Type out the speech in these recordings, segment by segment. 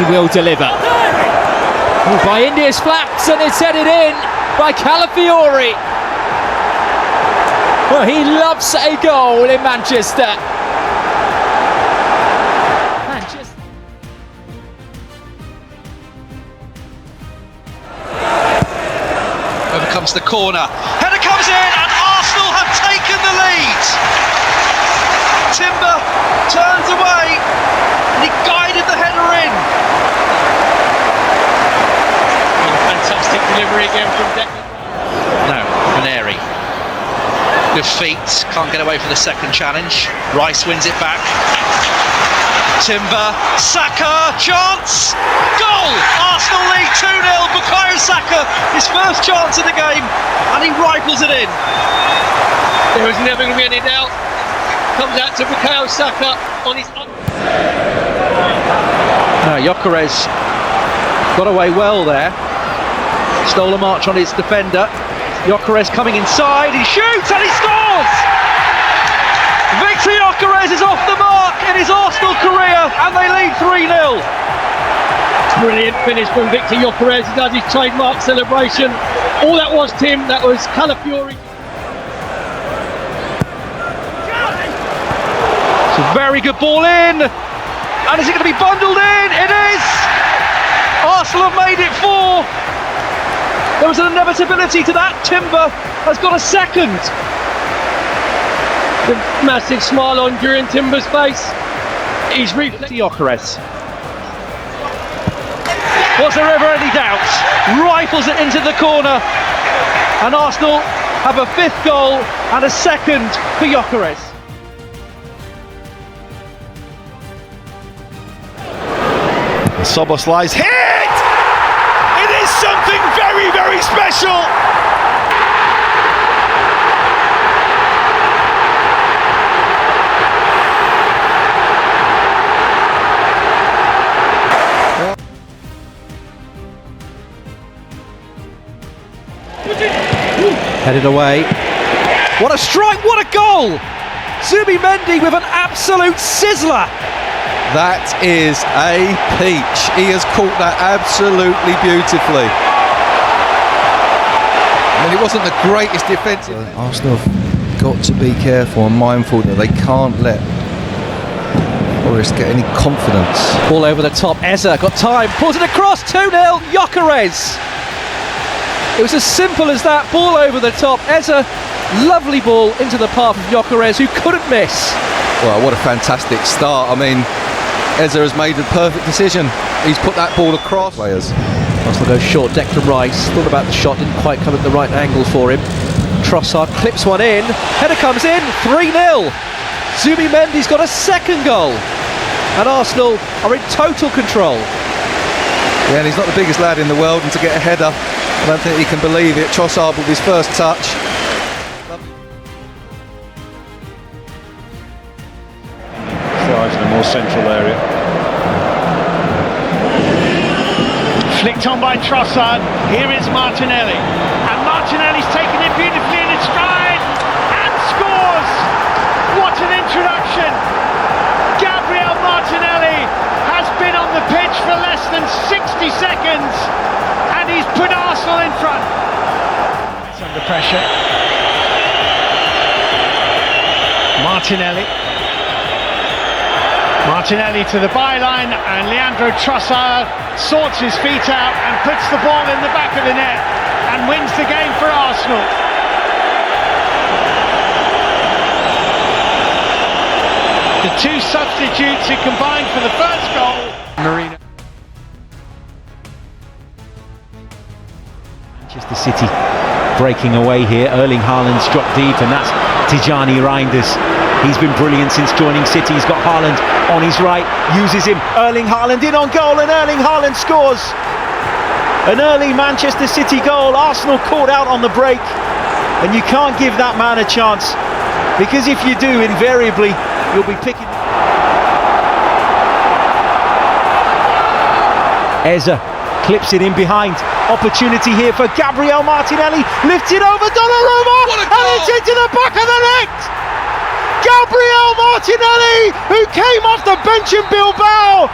He will deliver. By India's flaps, and it's headed in by Calafiori. Well, he loves a goal in Manchester. Over comes the corner. Header comes in, and Arsenal have taken the lead. Timber turns away, and he guided the header in. Fantastic delivery again from Declan. No, Maneri. Good feet, can't get away from the second challenge. Rice wins it back. Timber, Saka, chance, goal! Arsenal lead 2-0. Bukayo Saka, his first chance of the game, and he rifles it in. There was never going to be any doubt. Comes out to Bukayo Saka on his. No, Gyökeres got away well there. Stole a march on his defender. Gyökeres coming inside, he shoots and he scores! Victor Gyökeres is off the mark in his Arsenal career, and they lead 3-0. Brilliant finish from Victor Gyökeres. He does his trademark celebration. All that was, Tim, that was Calafiori. It's a very good ball in, and is it going to be bundled in? It is! Arsenal have made it 4. There was an inevitability to that. Timber has got a second. The massive smile on Jurrien Timber's face. He's Gyökeres. Was there ever any doubt? Rifles it into the corner, and Arsenal have a 5th goal and a second for Gyökeres. Szoboszlai's hit! It is something very, very special! Headed away. What a strike, what a goal! Zubimendi with an absolute sizzler. That is a peach. He has caught that absolutely beautifully. I mean, it wasn't the greatest defensive. Arsenal have got to be careful and mindful that they can't let Forest get any confidence. Ball over the top, Eze got time, pulls it across, 2-0, Gyökeres. It was as simple as that, ball over the top, Eze, lovely ball into the path of Gyökeres, who couldn't miss. Well, what a fantastic start. I mean, Eze has made the perfect decision. He's put that ball across. Arsenal goes short, Declan Rice thought about the shot, didn't quite come at the right angle for him. Trossard clips one in, header comes in, 3-0. Zubimendi's got a second goal, and Arsenal are in total control. Yeah, and he's not the biggest lad in the world, and to get a header, I don't think he can believe it. Trossard with his first touch. Thrives in a more central area. Flicked on by Trossard. Here is Martinelli, and Martinelli's taken it beautifully in his stride and scores. What an introduction! Gabriel Martinelli has been on the pitch for less than 60 seconds, and he's put Arsenal in front. It's under pressure. Martinelli to the byline, and Leandro Trossard sorts his feet out and puts the ball in the back of the net and wins the game for Arsenal. The two substitutes who combined for the first goal. Marino. Manchester City breaking away here. Erling Haaland's dropped deep, and that's Tijani Reinders. He's been brilliant since joining City. He's got Haaland on his right, uses him. Erling Haaland in on goal, and Erling Haaland scores. An early Manchester City goal. Arsenal caught out on the break, and you can't give that man a chance, because if you do, invariably you'll be picking. Eze clips it in behind. Opportunity here for Gabriel Martinelli. Lifts it over Donnarumma, and it's into the back of the net. Gabriel Martinelli, who came off the bench in Bilbao,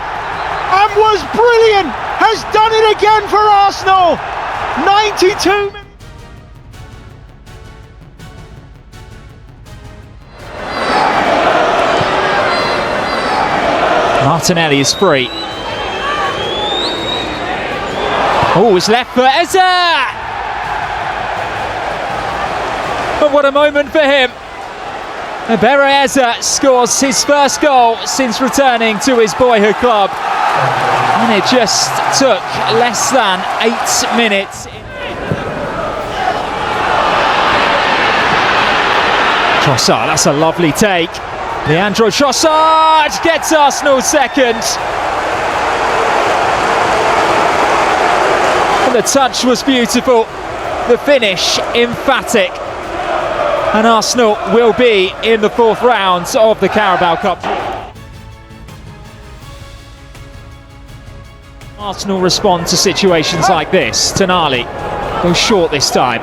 and was brilliant, has done it again for Arsenal. 92 minutes. Martinelli is free. Oh, it's left for Eza! But what a moment for him. Eberechi Eza scores his first goal since returning to his boyhood club. And it just took less than 8 minutes. Trossard, that's a lovely take. Leandro Trossard gets Arsenal second. And the touch was beautiful, the finish emphatic. And Arsenal will be in the 4th round of the Carabao Cup. Arsenal respond to situations like this. Tonali goes short this time.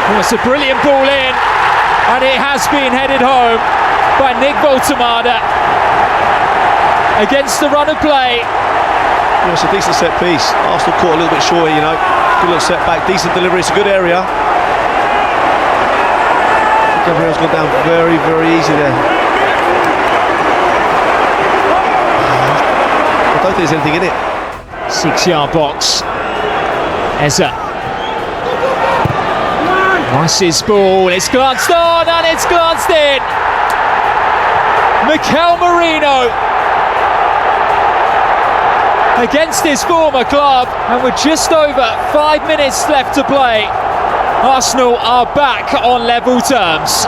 Oh, it's a brilliant ball in, and it has been headed home by Nick Voltemada against the run of play. Well, it's a decent set piece. Arsenal caught a little bit short, you know. Good little set back, decent delivery. It's a good area. Gabriel's gone down very, very easy there. I don't think there's anything in it. 6-yard box. Eza. Rice's ball, it's glanced on and it's glanced in. Mikel Merino against his former club, and with just over 5 minutes left to play, Arsenal are back on level terms.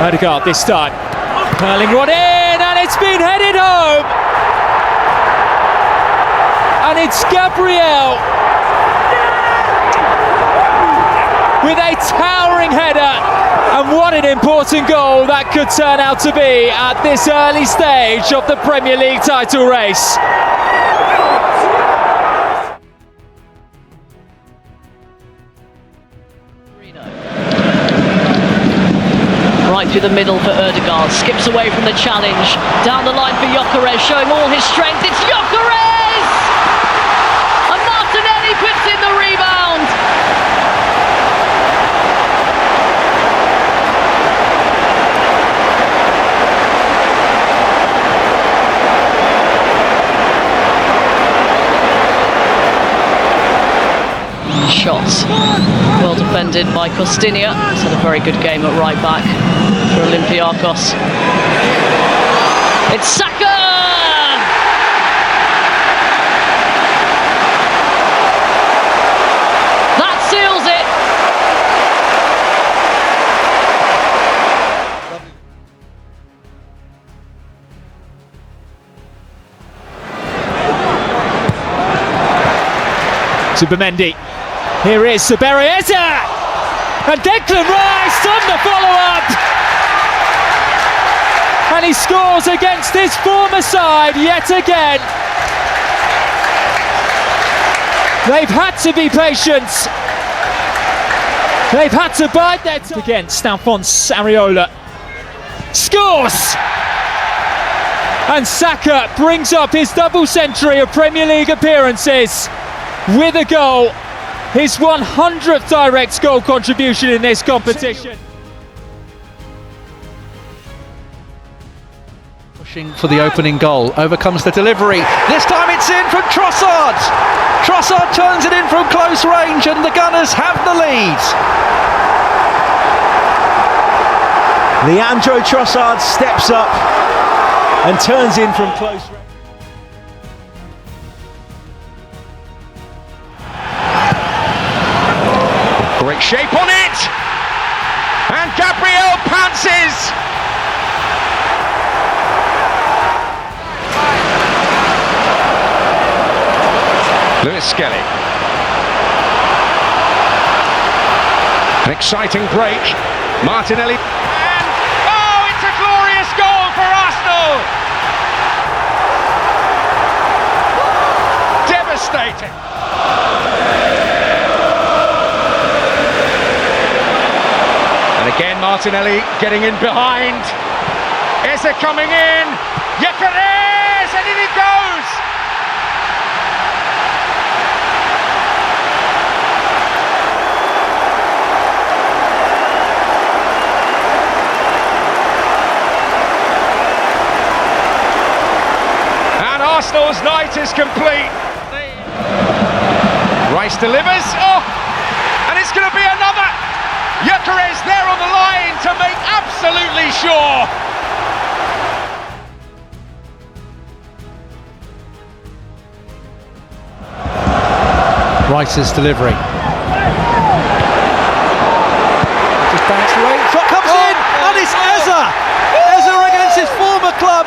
Odegaard this time, curling one in, and it's been headed home. And it's Gabriel with a towering header, and what an important goal that could turn out to be at this early stage of the Premier League title race. Right through the middle for Odegaard, skips away from the challenge, down the line for Gyökeres, showing all his strength. It's Gyökeres! And Martinelli puts in the rebound. Shots well defended by Costinia. He's had a very good game at right back for Olympiacos. It's Saka! That seals it. Zubimendi. Here is Eberechi Eza, and Declan Rice on the follow-up, and he scores against his former side yet again. They've had to be patient. They've had to bide their time. Against Alphonse Areola, scores, and Saka brings up his double century of Premier League appearances with a goal. His 100th direct goal contribution in this competition. Pushing for the opening goal, overcomes the delivery. This time it's in from Trossard. Trossard turns it in from close range, and the Gunners have the lead. Leandro Trossard steps up and turns in from close range. Great shape on it, and Gabriel pounces. Lewis Skelly. An exciting break. Martinelli. And oh, it's a glorious goal for Arsenal. Devastating. Again, Martinelli getting in behind. Eze coming in. Gyökeres, and in he goes. And Arsenal's night is complete. Rice delivers. Oh, and it's going to be another. Gyökeres there on the line to make absolutely sure. Rice's delivery. Just bounced away. Shot comes in, and it's Eze. Eze against his former club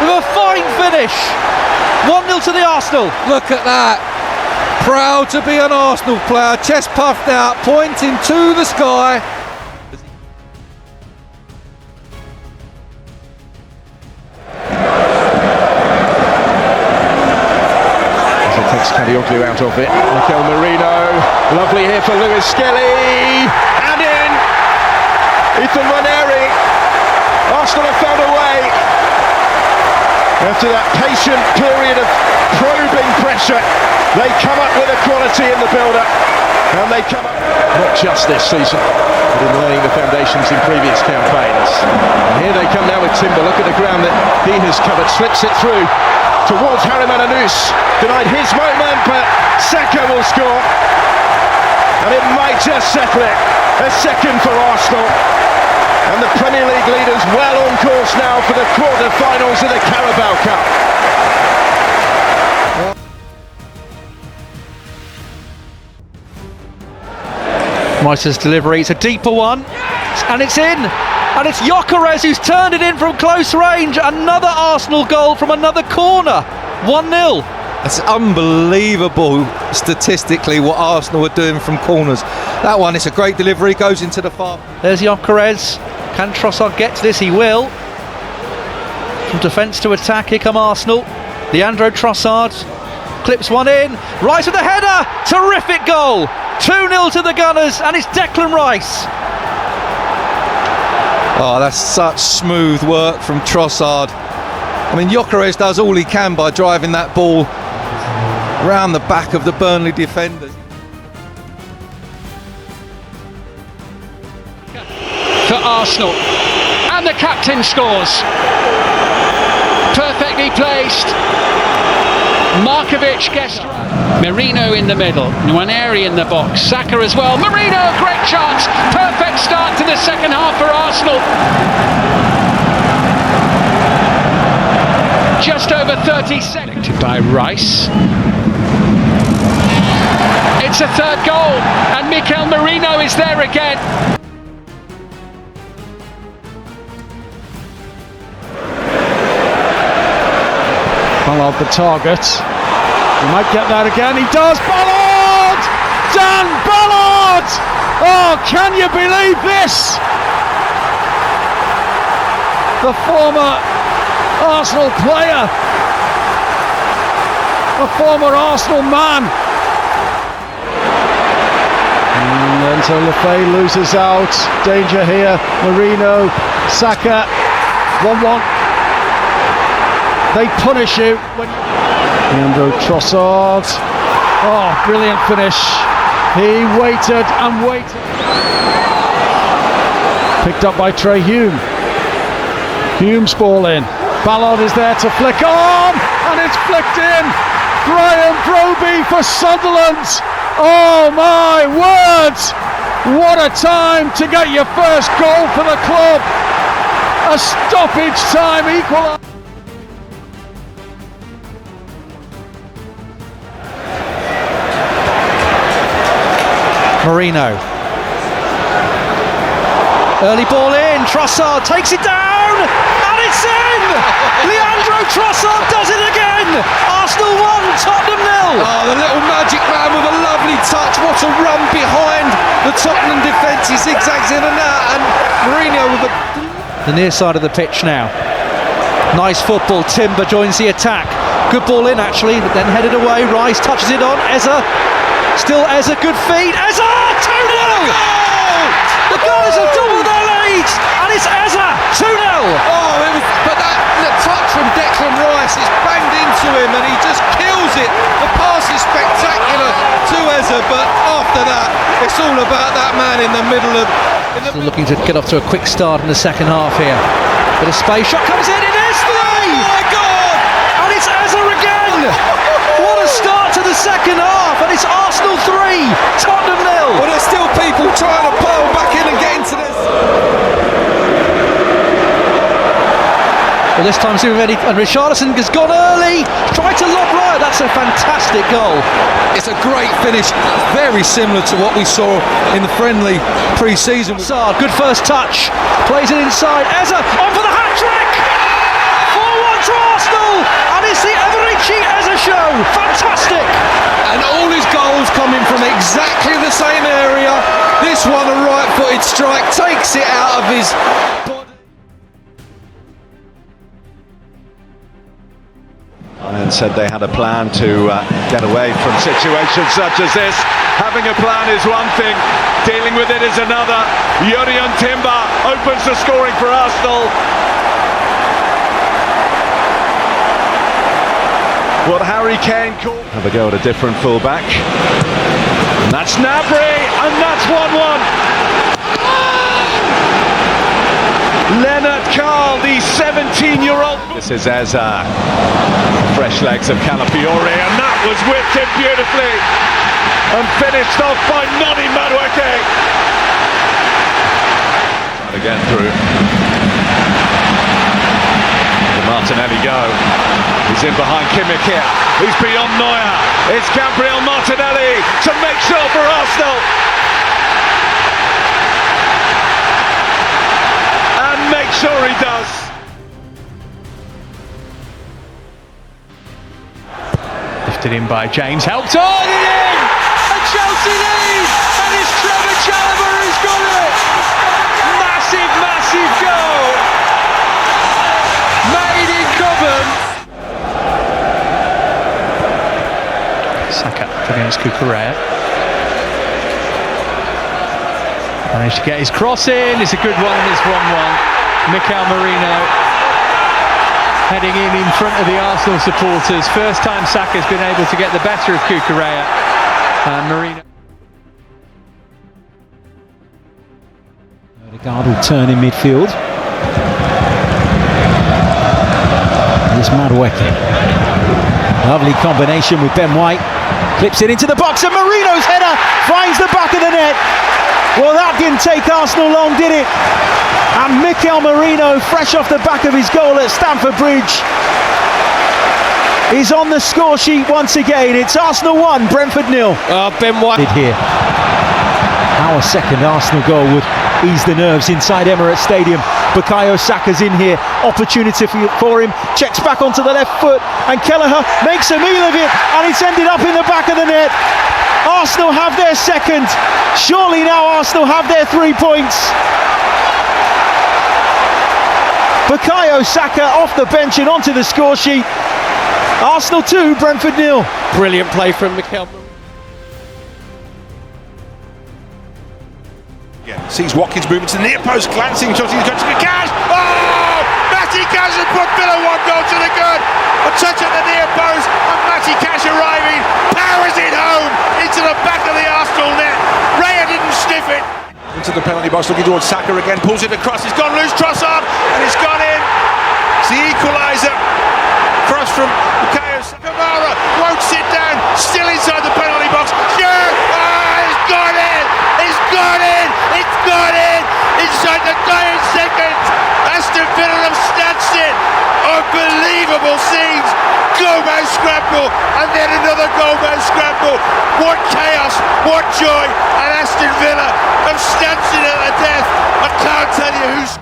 with a fine finish. 1-0 to the Arsenal. Look at that. Proud to be an Arsenal player, chest puffed out, pointing to the sky. Takes Kadioglu out of it. Mikel Merino, lovely here for Lewis Skelly, and in Ethan Nwaneri. Arsenal have found a way after that patient period of probing pressure. They come up with a quality in the build-up, and they come up not just this season, but in laying the foundations in previous campaigns. And here they come now with Timber. Look at the ground that he has covered, slips it through towards Harry Mananous, denied his moment, but Saka will score, and it might just settle it. A second for Arsenal, and the Premier League leaders well on course now for the quarter-finals of the Carabao Cup. Rice's delivery, it's a deeper one, and it's in. And it's Gyökeres who's turned it in from close range. Another Arsenal goal from another corner. 1-0. It's unbelievable statistically what Arsenal are doing from corners. That one, it's a great delivery, goes into the far. There's Gyökeres. Can Trossard get to this? He will. From defence to attack, here come Arsenal. Leandro Trossard clips one in. Rice with the header. Terrific goal. 2-0 to the Gunners, and it's Declan Rice. Oh, that's such smooth work from Trossard. I mean, Gyökeres does all he can by driving that ball round the back of the Burnley defenders. For Arsenal, and the captain scores. Perfectly placed. Markovic gets Merino in the middle, Nwaneri in the box, Saka as well. Merino, great chance, perfect start to the second half for Arsenal. Just over 30 seconds by Rice. It's a third goal, and Mikel Merino is there again. Ballard the target. He might get that again. He does. Ballard! Dan Ballard! Oh, can you believe this? The former Arsenal player, a former Arsenal man. And so Lefay loses out. Danger here. Merino, Saka, 1-1. They punish you. Leandro Trossard. Oh, brilliant finish. He waited and waited. Picked up by Trey Hume. Hume's ball in. Ballard is there to flick on, and it's flicked in. Brian Broby for Sunderland. Oh my word! What a time to get your first goal for the club. A stoppage time equaliser. Merino. Early ball in, Trossard takes it down, and it's in! Leandro Trossard does it again! Arsenal 1, Tottenham 0! Oh, the little magic man with a lovely touch. What a run behind the Tottenham defence. He zigzags in and out, and Mourinho with the near side of the pitch now. Nice football, Timber joins the attack. Good ball in actually, but then headed away. Rice touches it on, Eze. Still Eze, good feed. Eze! 2-0! The Gunners have doubled their lead! leads, and it's Eza, 2-0. But the touch from Declan Rice is banged into him and he just kills it. The pass is spectacular to Eza, but after that, it's all about that man in the middle of... Still looking to get off to a quick start in the second half here. Bit of space, shot comes in, it is 3! Oh my God! And it's Eza again! What a start to the second half, and it's Arsenal 3, Tottenham 0. Well, there's still people trying to pile back in and get into this. Well, this time Zuberetti and Richarlison has gone early, tried to lob right. That's a fantastic goal. It's a great finish, very similar to what we saw in the friendly pre-season. Saad, good first touch, plays it inside. Eza on for the hat-trick. 4-1 to Arsenal, and it's the Everinichi Eza show. Fantastic. And all his goals coming from exactly the same area. This one, a right-footed strike, takes it out of his body. And said they had a plan to get away from situations such as this. Having a plan is one thing, dealing with it is another. Yorion Timber opens the scoring for Arsenal. What Harry Kane called. Have a go at a different fullback. And that's Gnabry, and that's 1-1. Leonard Carl, the 17-year-old. This is Eza. Fresh legs of Calafiori, and that was whipped in beautifully and finished off by Noni Madueke. And again through. The Martinelli go. He's in behind Kimmich here. He's beyond Neuer. It's Gabriel Martinelli to make sure for Arsenal. And make sure he does. Lifted in by James, helped on and in! And Chelsea lead! And it's Trevor Chalobah who's got it! Massive, massive goal! Made in Cobham! Saka against Cucurella. Managed to get his cross in, it's a good one and it's 1-1. Mikel Merino heading in front of the Arsenal supporters. First time Saka's been able to get the better of Cucurella. Merino. Odegaard will turn in midfield. Here's Madueke. Lovely combination with Ben White. Clips it into the box and Marino's header finds the back of the net. Well, that didn't take Arsenal long, did it? And Mikel Merino, fresh off the back of his goal at Stamford Bridge, is on the score sheet once again. It's Arsenal 1, Brentford 0. Ben White here. Our second Arsenal goal would ease the nerves inside Emirates Stadium. Bukayo Saka's in here, opportunity for him, checks back onto the left foot, and Kelleher makes a meal of it, and it's ended up in the back of the net. Arsenal have their second. Surely now Arsenal have their 3 points. Bukayo Saka off the bench and onto the score sheet. Arsenal 2, Brentford 0. brilliant play from Mikel. Sees Watkins moving to the near post, glancing shot, he's going to Cash. Oh! Matty Cash has put Villa 1 goal to the good. A touch at the near post, and Matty Cash arriving, powers it home into the back of the Arsenal net. Raya didn't sniff it. Into the penalty box, looking towards Saka again, pulls it across, it's gone loose, Trossard, and it's gone in. It's the equaliser. Cross from Bukayo Saka. Kamara won't sit down, still inside the penalty box. Yeah! It's gone in! It's gone in! It's gone in! Inside the dying seconds! Aston Villa have snatched it! Unbelievable scenes! Gomez scramble, and then another Gomez scramble! What chaos! What joy! And Aston Villa have snatched it at the death! I can't tell you who's...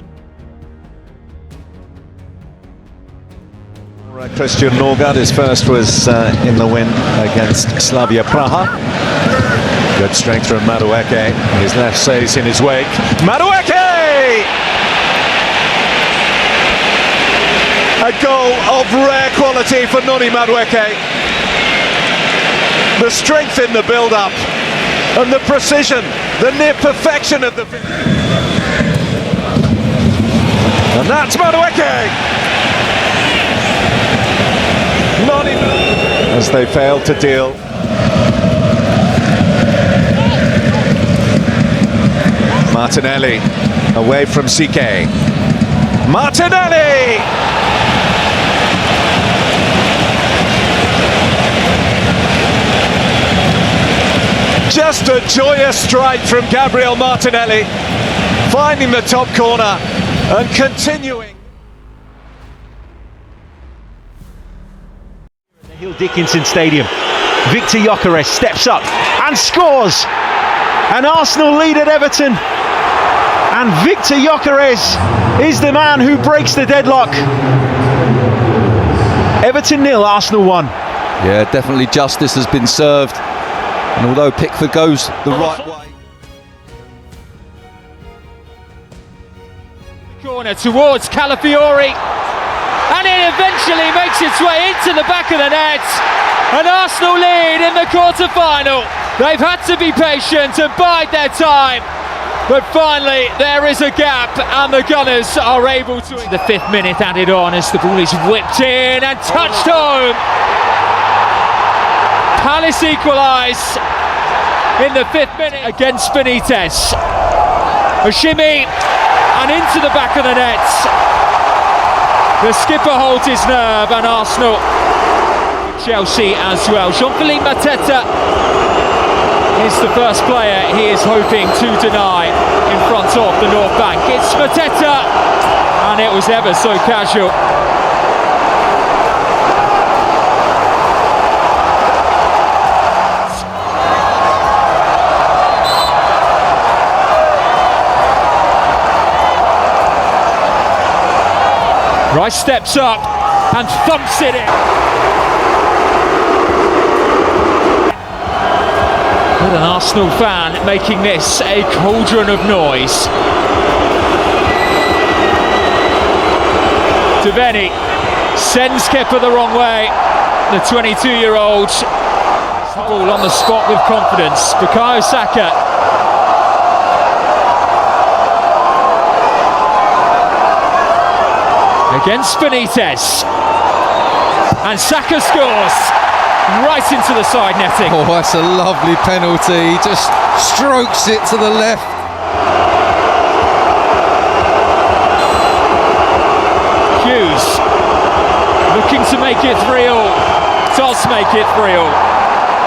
Christian Norgard, his first was in the win against Slavia Praha. Good strength from Madueke. His left stays in his wake. Madueke! A goal of rare quality for Noni Madueke. The strength in the build-up and the precision, the near perfection of the... And that's Madueke! As they fail to deal. Martinelli away from CK. Martinelli! Just a joyous strike from Gabriel Martinelli, finding the top corner and continuing. The Hill Dickinson Stadium. Victor Gyökeres steps up and scores. An Arsenal lead at Everton. And Victor Gyökeres is the man who breaks the deadlock. Everton 0, Arsenal 1. Yeah, definitely justice has been served. And although Pickford goes the right way. Corner towards Calafiori. And it eventually makes its way into the back of the net. An Arsenal lead in the quarter-final. They've had to be patient and bide their time. But finally, there is a gap and the Gunners are able to... The 5th minute added on as the ball is whipped in and touched home. Palace equalise in the 5th minute against Benitez. A shimmy and into the back of the net. The skipper holds his nerve and Arsenal, Chelsea as well. Jean-Philippe Mateta is the first player he is hoping to deny in front of the North Bank. It's Mateta and it was ever so casual. Rice steps up and thumps it in. What an Arsenal fan making this a cauldron of noise. Devaney sends Kepa the wrong way. The 22-year-old ball on the spot with confidence. Bukayo Saka. Against Benitez, and Saka scores right into the side netting. Oh, that's a lovely penalty. He just strokes it to the left. Hughes looking to make it 3-3, does make it 3-3.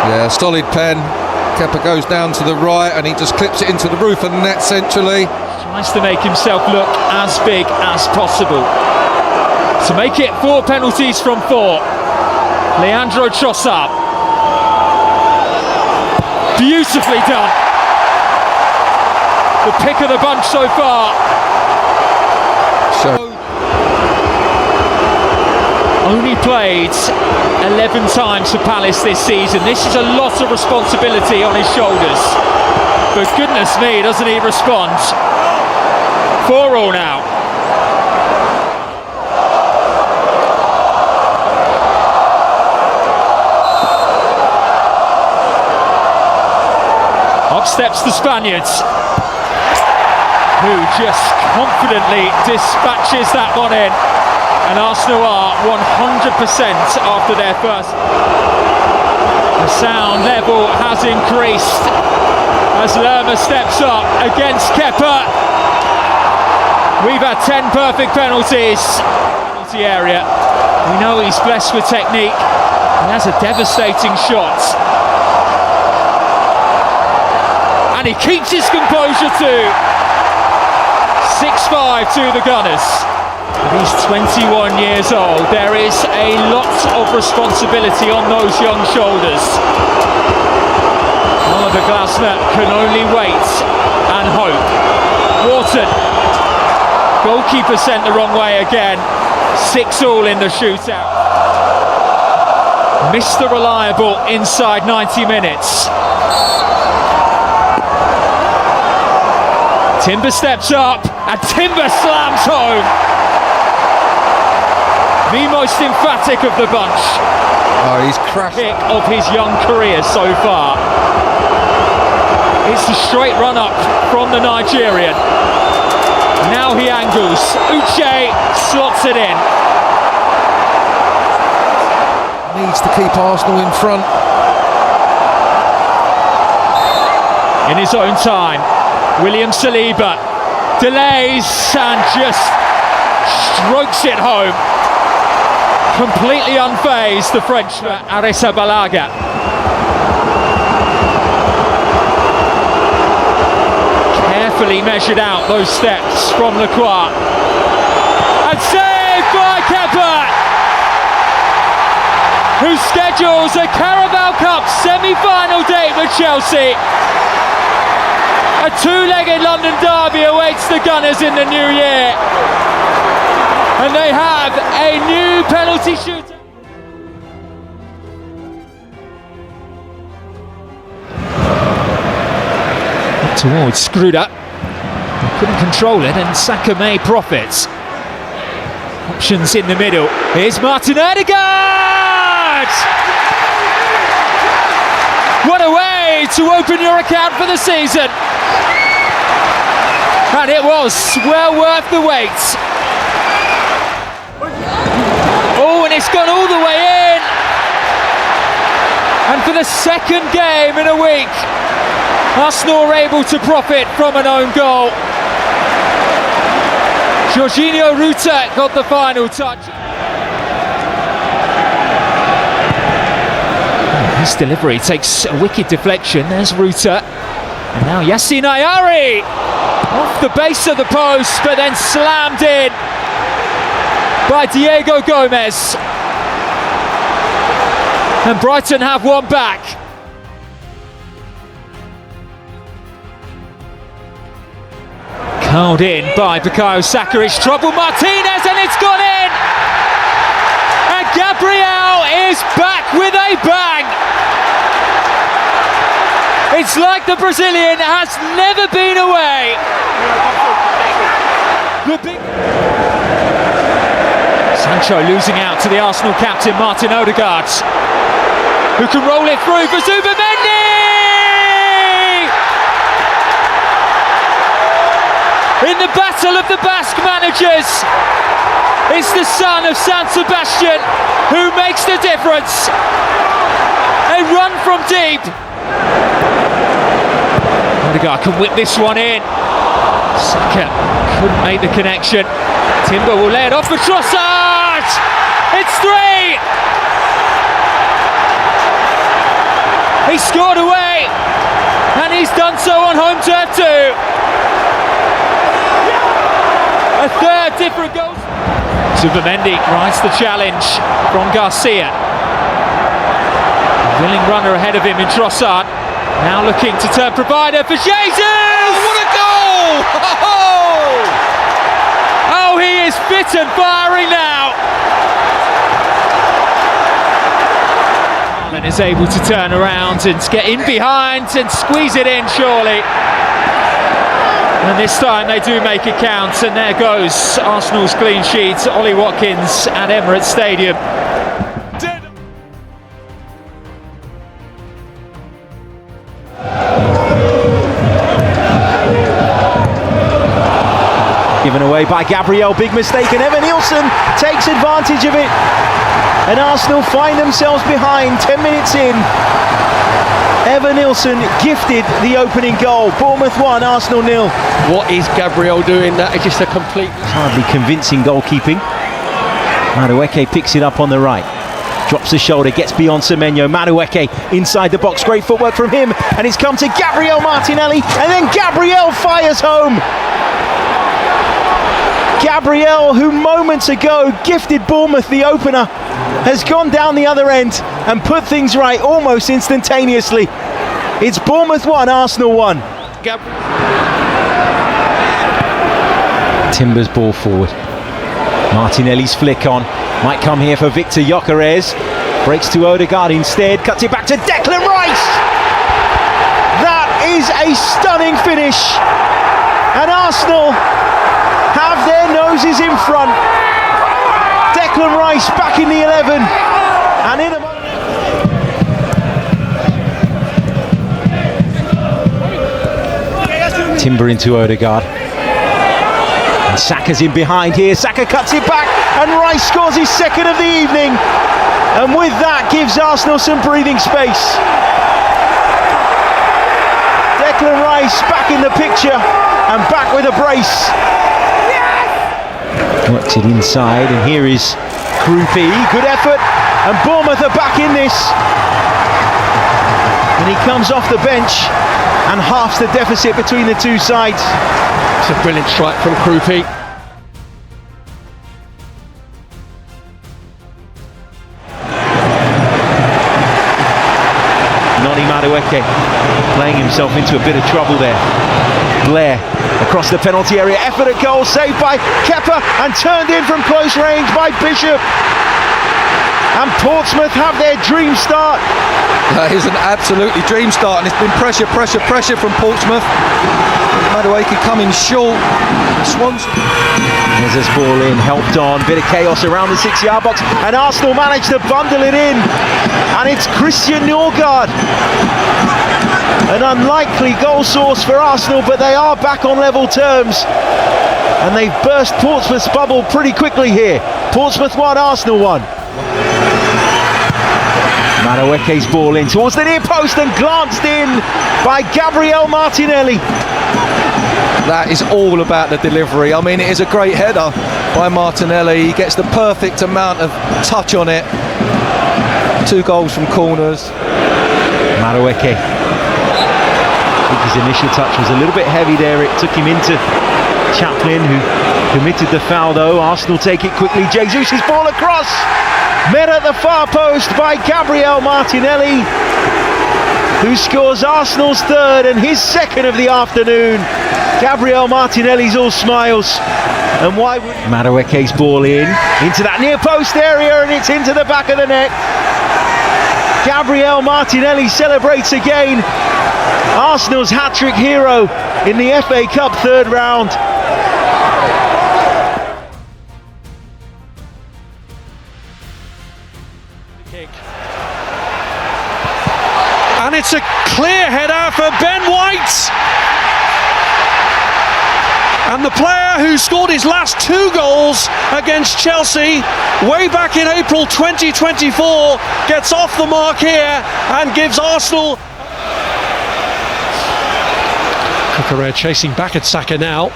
Yeah, solid pen. Kepa goes down to the right and he just clips it into the roof of the net centrally. Tries to make himself look as big as possible. To make it 4 penalties from 4. Leandro Trossard. Beautifully done. The pick of the bunch so far. Only played 11 times for Palace this season. This is a lot of responsibility on his shoulders. But goodness me, doesn't he respond? 4-4 now. Up steps the Spaniards, who just confidently dispatches that one in. And Arsenal are 100% after their first. The sound level has increased as Lerma steps up against Kepa. We've had 10 perfect penalties. Penalty area. We know he's blessed with technique. He has a devastating shot. And he keeps his composure too. 6-5 to the Gunners. He's 21 years old. There is a lot of responsibility on those young shoulders. Oliver Glasner can only wait and hope. Wharton. Goalkeeper sent the wrong way again. 6-6 in the shootout. Mr. Reliable inside 90 minutes. Timber steps up and Timber slams home. The most emphatic of the bunch. Oh, he's crashed. Pick of his young career so far. It's a straight run up from the Nigerian. Now he angles. Uche slots it in. Needs to keep Arsenal in front. In his own time, William Saliba delays and just strokes it home. Completely unfazed, the Frenchman, Arrizabalaga. Carefully measured out those steps from Lacroix. And saved by Kepa, who schedules a Carabao Cup semi-final date with Chelsea. A two-legged London derby awaits the Gunners in the new year. And they have a new penalty shooter. Up towards Scruder. Couldn't control it, and Saka may profit. Options in the middle. Here's Martin Ødegaard! What a way to open your account for the season. And it was well worth the wait. Oh, and it's gone all the way in. And for the second game in a week, Arsenal are able to profit from an own goal. Jorginho Ruta got the final touch. His delivery takes a wicked deflection. There's Ruta. And now Yassine Ayari off the base of the post, but then slammed in by Diego Gomez. And Brighton have one back. Curled in by Bukayo Saka. It's trouble Martinez, and it's gone in. And Gabriel is back with a bang. It's like the Brazilian has never been away. Sancho losing out to the Arsenal captain Martin Ødegaard, who can roll it through for Zubamendi. In the battle of the Basque managers, it's the son of San Sebastian who makes the difference. A run from deep. Ødegaard can whip this one in. Saka couldn't make the connection. Timber will lay it off for Trossard. It's 3. He scored away, and he's done so on home turf too. A third different goal. Zubamendi rides the challenge from Garcia. A willing runner ahead of him in Trossard. Now looking to turn provider for Jesus! Oh, what a goal! Oh, he is fit and firing now. And is able to turn around and get in behind and squeeze it in, surely. And this time they do make it count, and there goes Arsenal's clean sheet. Ollie Watkins at Emirates Stadium. Given away by Gabriel, big mistake, and Evan Nielsen takes advantage of it. And Arsenal find themselves behind 10 minutes in. Evan Nielsen gifted the opening goal. Bournemouth 1, Arsenal 0. What is Gabriel doing? That is just a complete... Hardly convincing goalkeeping. Madueke picks it up on the right. Drops the shoulder, gets beyond Semenyo. Madueke inside the box. Great footwork from him. And it's come to Gabriel Martinelli. And then Gabriel fires home. Gabriel, who moments ago gifted Bournemouth the opener, has gone down the other end and put things right almost instantaneously. It's Bournemouth 1, Arsenal 1. Timbers ball forward. Martinelli's flick on. Might come here for Victor Gyökeres. Breaks to Ødegaard instead. Cuts it back to Declan Rice. That is a stunning finish. And Arsenal have their noses in front. Declan Rice back in the 11. And in a... Timber into Ødegaard. And Saka's in behind here. Saka cuts it back, and Rice scores his second of the evening. And with that, gives Arsenal some breathing space. Declan Rice back in the picture and back with a brace. Worked it inside, and here is Krupi. Good effort, and Bournemouth are back in this. And he comes off the bench and halves the deficit between the two sides. It's a brilliant strike from Krupi. Noni Madueke playing himself into a bit of trouble there. Blair across the penalty area, effort at goal, saved by Kepa and turned in from close range by Bishop. And Portsmouth have their dream start. That is an absolutely dream start, and it's been pressure from Portsmouth. Madueke coming short. Swans. There's this ball in, helped on, bit of chaos around the 6-yard box, and Arsenal managed to bundle it in. And it's Christian Norgard. An unlikely goal source for Arsenal, but they are back on level terms. And they've burst Portsmouth's bubble pretty quickly here. Portsmouth 1, Arsenal 1. Madueke's ball in towards the near post and glanced in by Gabriel Martinelli. That is all about the delivery. I mean, it is a great header by Martinelli. He gets the perfect amount of touch on it. 2 goals from corners. Madueke. I think his initial touch was a little bit heavy there. It took him into Chaplin, who committed the foul though. Arsenal take it quickly. Jesus' ball across. Met at the far post by Gabriel Martinelli, who scores Arsenal's third and his second of the afternoon. Gabriel Martinelli's all smiles. And why would Madueke's ball into that near post area, and it's into the back of the net. Gabriel Martinelli celebrates again. Arsenal's hat-trick hero in the FA Cup third round. And it's a clear header for Ben White. And the player who scored his last 2 goals against Chelsea way back in April 2024 gets off the mark here and gives Arsenal. Cucurella chasing back at Saka now.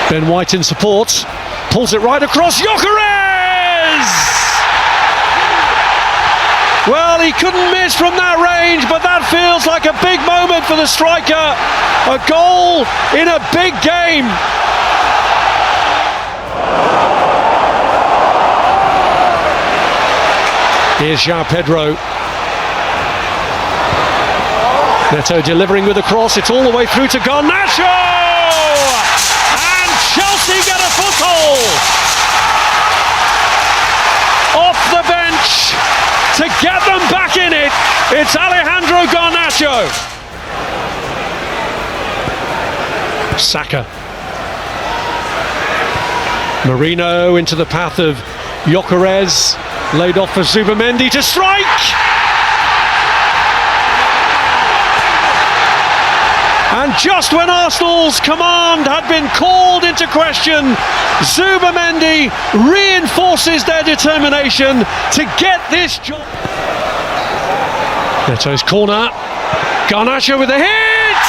Ben White in support, pulls it right across. Gyökeres! Well, he couldn't miss from that range, but that feels like a big moment for the striker. A goal in a big game. Here's João Pedro. Neto delivering with a cross. It's all the way through to Garnacho! And Chelsea get a foothold. Off the bench. To get them back in it, it's Alejandro Garnacho. Saka. Marino into the path of Gyökeres, laid off for Zubamendi to strike. And just when Arsenal's command had been called into question, Zubamendi reinforces their determination to get this job. Neto's corner. Garnacho with a hit!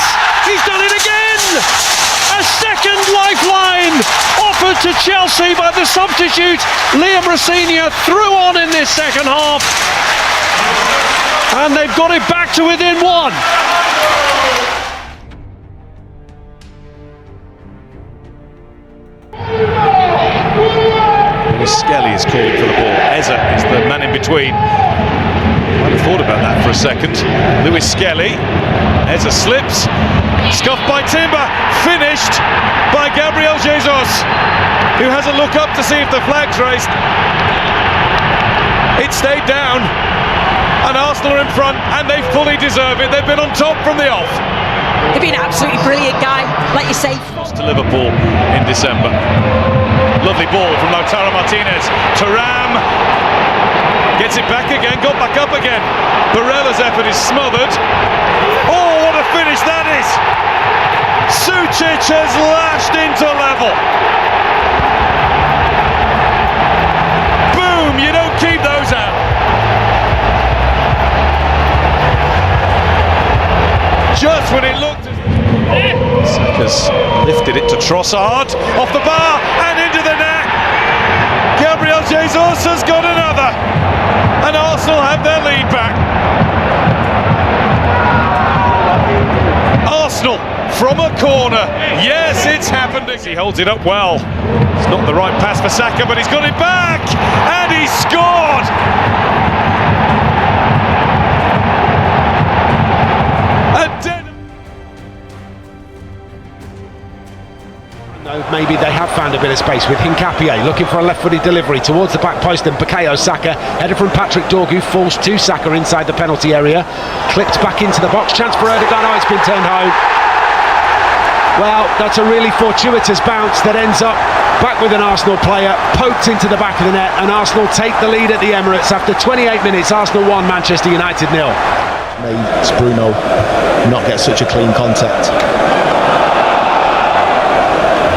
He's done it again! A second lifeline offered to Chelsea by the substitute Liam Rosenior threw on in this second half. And they've got it back to within 1. Skelly is called for the ball. Eza is the man in between. Might have thought about that for a second. Lewis Skelly. Eza slips. Scuffed by Timber. Finished by Gabriel Jesus, who has a look up to see if the flag's raised. It stayed down, and Arsenal are in front, and they fully deserve it. They've been on top from the off. They've been absolutely brilliant, Guy, like you say. To Liverpool in December. Lovely ball from Lautaro Martinez. Thuram gets it back again, got back up again. Barella's effort is smothered. Oh, what a finish that is! Sucic has lashed into level. Boom, you don't keep those out. Just when it looked Saka's lifted it to Trossard, off the bar and into the net. Gabriel Jesus has got another, and Arsenal have their lead back. Arsenal from a corner. Yes, it's happened. He holds it up well. It's not the right pass for Saka, but he's got it back, and he scored. Maybe they have found a bit of space with Hincapié looking for a left-footed delivery towards the back post, and Bukayo Saka, header from Patrick Dorgu, falls to Saka inside the penalty area, clipped back into the box, chance for Erdogan. Oh, it's been turned home. Well, that's a really fortuitous bounce that ends up back with an Arsenal player, poked into the back of the net, and Arsenal take the lead at the Emirates after 28 minutes. Arsenal 1, Manchester United 0. Made Bruno not get such a clean contact.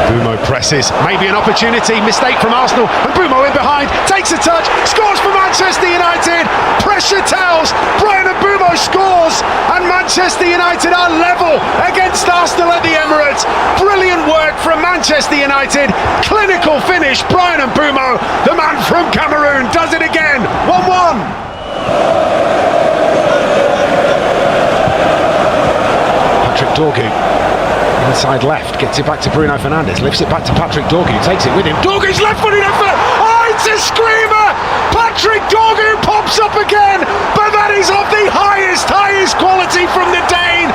Bumo presses, maybe an opportunity, mistake from Arsenal, and Bumo in behind, takes a touch, scores for Manchester United. Pressure tells, Bryan Mbeumo scores, and Manchester United are level against Arsenal at the Emirates. Brilliant work from Manchester United, clinical finish. Bryan Mbeumo, the man from Cameroon, does it again. 1-1. Patrick Dorgu, inside left, gets it back to Bruno Fernandes, lifts it back to Patrick Dorgu, takes it with him. Dorgu's left-footed effort! Oh, it's a screamer! Patrick Dorgu pops up again, but that is of the highest quality from the Dane.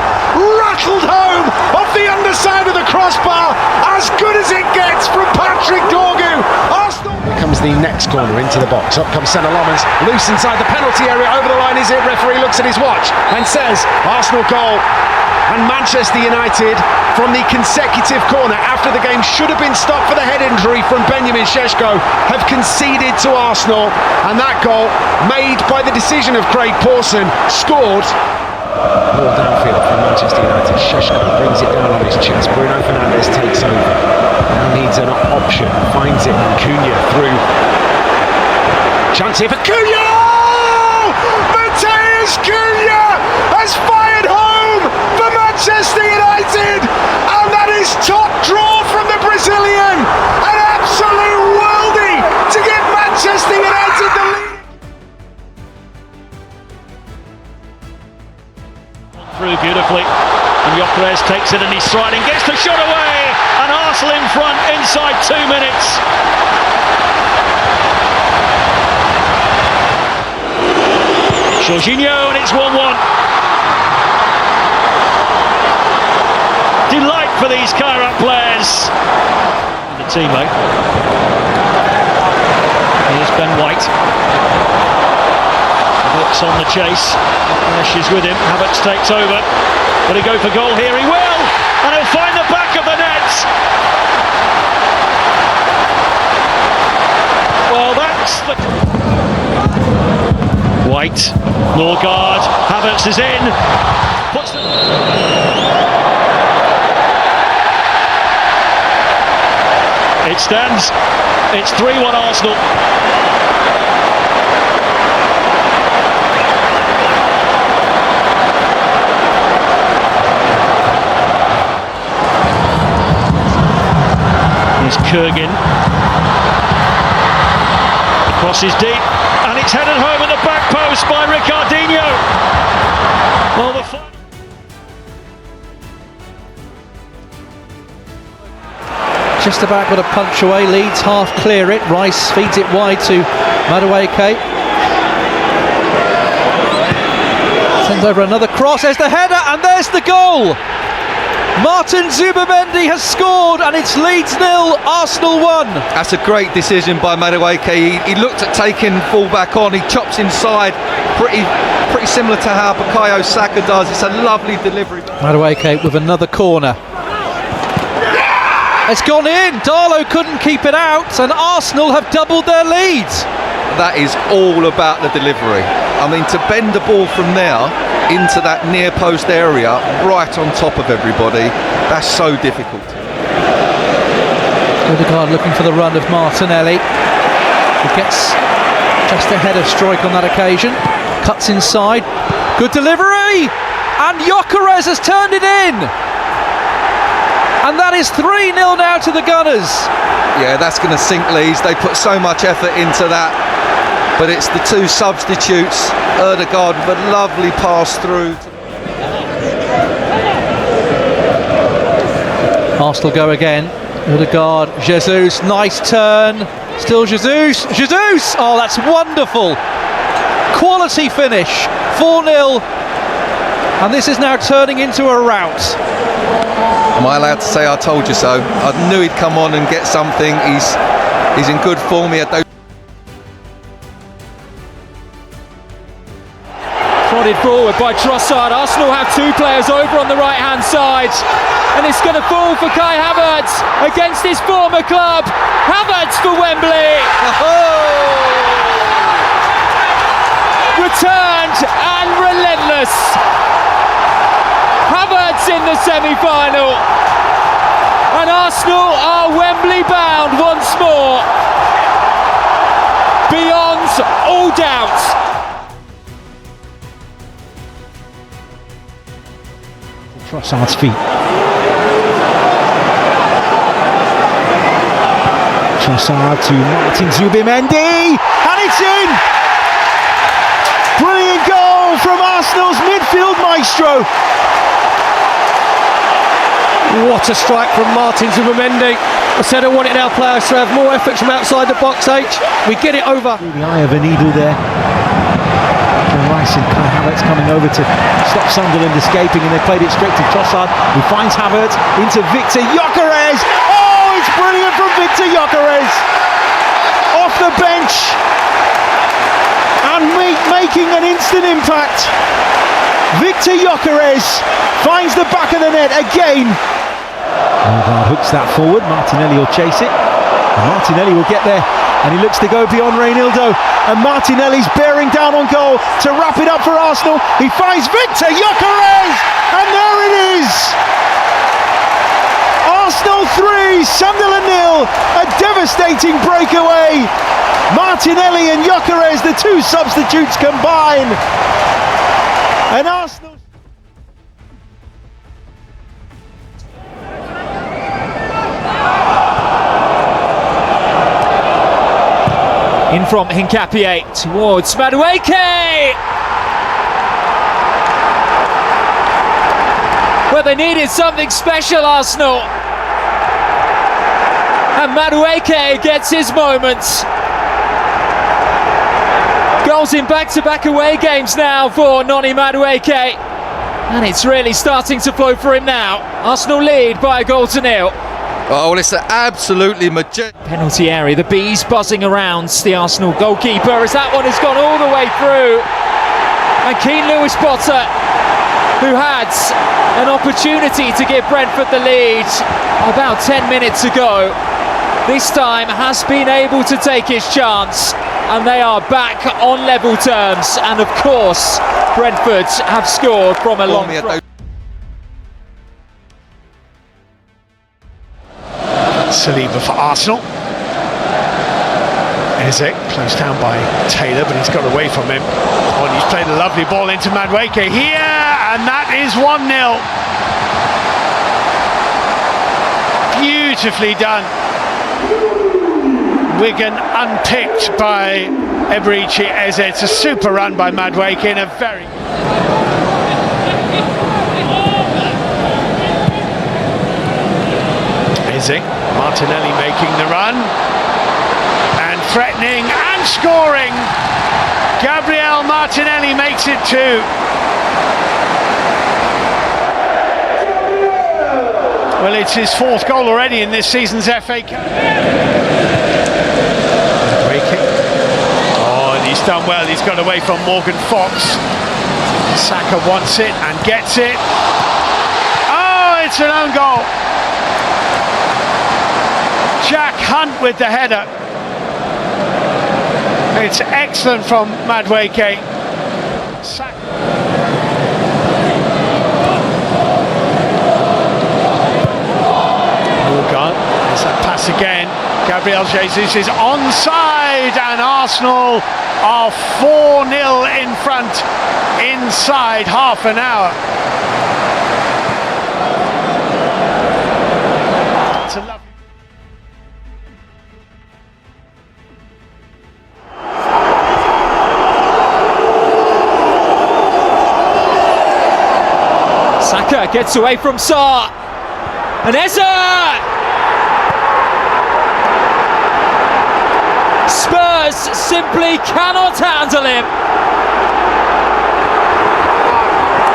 Rattled home off the underside of the crossbar, as good as it gets from Patrick Dorgu. Arsenal. Here comes the next corner into the box. Up comes Senna Lommans, loose inside the penalty area. Over the line is it? Referee looks at his watch and says, Arsenal goal. And Manchester United, from the consecutive corner after the game should have been stopped for the head injury from Benjamin Šeško, have conceded to Arsenal, and that goal, made by the decision of Craig Pawson, scored. Ball downfield from Manchester United. Šeško brings it down on his chest. Bruno Fernandes takes over. Now needs an option, finds it. Cunha through. Chance here for Cunha! Oh! Matheus Cunha has fired home for Manchester United, and that is top draw from the Brazilian. An absolute worldie to give Manchester United the lead. Through beautifully, and Gyökeres takes it and he's sliding, gets the shot away, and Arsenal in front inside 2 minutes. Jorginho, and it's 1-1. Delight for these Kairat players. The teammate. Here's Ben White. Looks on the chase. Nash is with him. Havertz takes over. Will he go for goal here? He will! And he'll find the back of the net. Well, that's the... White. Norgard. Havertz is in. Puts the... It stands. It's 3-1 Arsenal. Here's Kurgin. The cross is deep, and it's headed home at the back post by Ricardinho. Well, the just about got a punch away, Leeds half clear it. Rice feeds it wide to Madueke. Sends over another cross, there's the header, and there's the goal! Martin Zubimendi has scored, and it's Leeds 0, Arsenal 1. That's a great decision by Madueke. He looked at taking full-back on, he chops inside, pretty similar to how Bukayo Saka does. It's a lovely delivery. Madueke with another corner. It's gone in, Darlow couldn't keep it out, and Arsenal have doubled their lead. That is all about the delivery. I mean, to bend the ball from there into that near post area, right on top of everybody. That's so difficult. Odegaard looking for the run of Martinelli. He gets just ahead of Struijk on that occasion. Cuts inside. Good delivery! And Gyökeres has turned it in! And that is 3-0 now to the Gunners. Yeah, that's going to sink Leeds. They put so much effort into that. But it's the two substitutes. Odegaard with a lovely pass through. Arsenal go again. Odegaard, Jesus, nice turn. Still Jesus. Oh, that's wonderful. Quality finish. 4-0. And this is now turning into a rout. Am I allowed to say I told you so? I knew he'd come on and get something. He's in good form. He had those. Prodded forward by Trossard. Arsenal have two players over on the right hand side, and it's going to fall for Kai Havertz against his former club. Havertz for Wembley. Returned and relentless. Havertz in the semi-final, and Arsenal are Wembley bound once more, beyond all doubt. Trossard's feet. Trossard to Martin Zubimendi, and it's in! Brilliant goal from Arsenal's midfield maestro. What a strike from Martin Zubimendi. I said I wanted our players to have more effort from outside the box, H. We get it over. The eye of a needle there. Rice and Kai Havertz coming over to stop Sunderland escaping, and they played it straight to Trossard, who finds Havertz into Victor Gyökeres. Oh, it's brilliant from Victor Gyökeres off the bench and making an instant impact. Victor Gyökeres finds the back of the net again. Odegaard hooks that forward. Martinelli will chase it, and Martinelli will get there, and he looks to go beyond Reynildo, and Martinelli's bearing down on goal to wrap it up for Arsenal. He finds Victor Gyökeres, and there it is. Arsenal 3, Sunderland 0. A devastating breakaway. Martinelli and Gyökeres, the two substitutes combine, and Arsenal. In from Hincapié towards Madueke! Well, they needed something special, Arsenal. And Madueke gets his moment. Goals in back-to-back away games now for Noni Madueke. And it's really starting to flow for him now. Arsenal lead by a goal to nil. Oh, well, it's an absolutely majestic penalty area. The bees buzzing around the Arsenal goalkeeper as that one has gone all the way through. And Keane Lewis-Potter, who had an opportunity to give Brentford the lead about 10 minutes ago, this time has been able to take his chance, and they are back on level terms. And of course, Brentford have scored from a long throw. Saliba for Arsenal. Ezek closed down by Taylor, but he's got away from him. Oh, and he's played a lovely ball into Madueke here, and that is 1-0. Beautifully done. Wigan unpicked by Eberechi Eze. It's a super run by Madueke in a very... Eze, Martinelli making the run, and threatening and scoring. Gabriel Martinelli makes it 2. Well, it's his 4th goal already in this season's FA Cup. Oh, and he's done well. He's got away from Morgan Fox. Saka wants it and gets it. Oh, it's an own goal. Jack Hunt with the header. It's excellent from Madueke. Gabriel Jesus is onside, and Arsenal are 4-0 in front inside half an hour. It's a lovely... Saka gets away from Sarr, and Eza! Spurs simply cannot handle him.